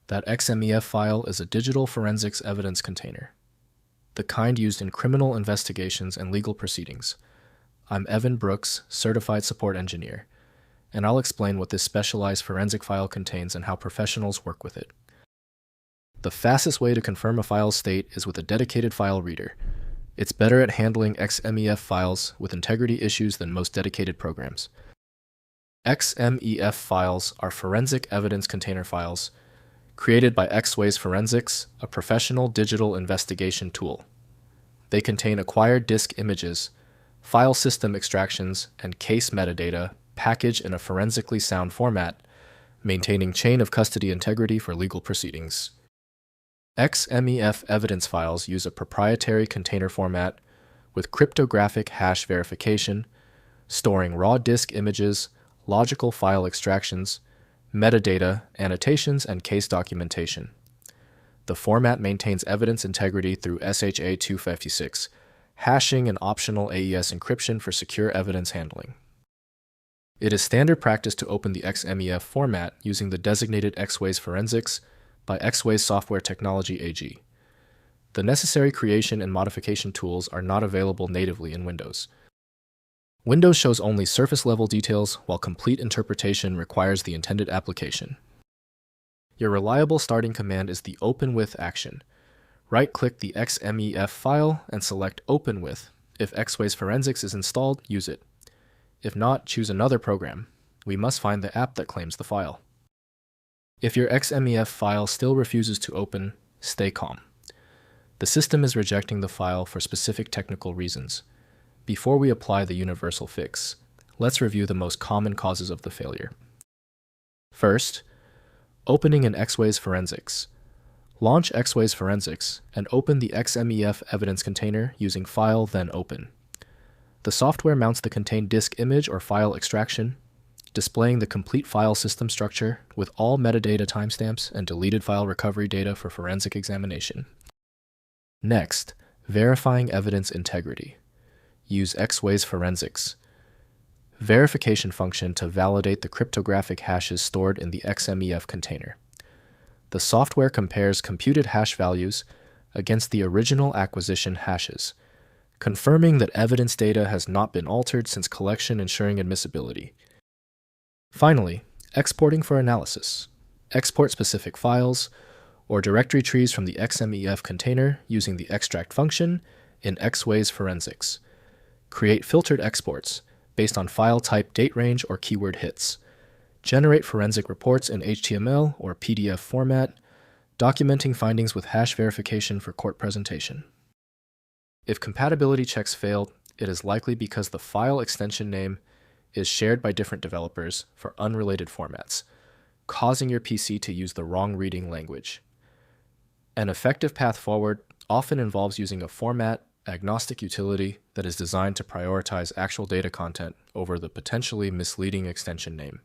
That XMEF file is a digital forensics evidence container, the kind used in criminal investigations and legal proceedings. I'm Evan Brooks, Certified Support Engineer, and I'll explain what this specialized forensic file contains and how professionals work with it. The fastest way to confirm a file's state is with a dedicated file reader. It's better at handling XMEF files with integrity issues than most dedicated programs. XMEF files are forensic evidence container files created by Xways Forensics, a professional digital investigation tool. They contain acquired disk images, file system extractions, and case metadata packaged in a forensically sound format, maintaining chain of custody integrity for legal proceedings. XMEF evidence files use a proprietary container format with cryptographic hash verification, storing raw disk images, logical file extractions, metadata, annotations, and case documentation. The format maintains evidence integrity through SHA-256, hashing and optional AES encryption for secure evidence handling. It is standard practice to open the XMEF format using the designated Xways Forensics by Xways Software Technology AG. The necessary creation and modification tools are not available natively in Windows. Windows shows only surface-level details, while complete interpretation requires the intended application. Your reliable starting command is the Open With action. Right-click the XMEF file and select Open With. If Xways Forensics is installed, use it. If not, choose another program. We must find the app that claims the file. If your XMEF file still refuses to open, stay calm. The system is rejecting the file for specific technical reasons. Before we apply the universal fix, let's review the most common causes of the failure. First, opening in Xways Forensics. Launch Xways Forensics and open the XMEF evidence container using File, then Open. The software mounts the contained disk image or file extraction, displaying the complete file system structure with all metadata timestamps and deleted file recovery data for forensic examination. Next, verifying evidence integrity. Use Xways Forensics verification function to validate the cryptographic hashes stored in the XMEF container. The software compares computed hash values against the original acquisition hashes, confirming that evidence data has not been altered since collection, ensuring admissibility. Finally, exporting for analysis. Export specific files or directory trees from the XMEF container using the extract function in Xways Forensics. Create filtered exports based on file type, date range, or keyword hits. Generate forensic reports in HTML or PDF format, documenting findings with hash verification for court presentation. If compatibility checks failed, it is likely because the file extension name is shared by different developers for unrelated formats, causing your PC to use the wrong reading language. An effective path forward often involves using a format agnostic utility that is designed to prioritize actual data content over the potentially misleading extension name.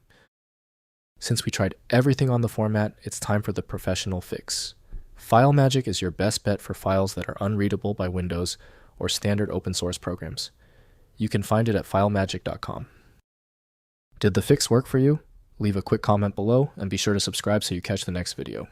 Since we tried everything on the format, it's time for the professional fix. FileMagick is your best bet for files that are unreadable by Windows or standard open source programs. You can find it at filemagick.com. Did the fix work for you? Leave a quick comment below and be sure to subscribe so you catch the next video.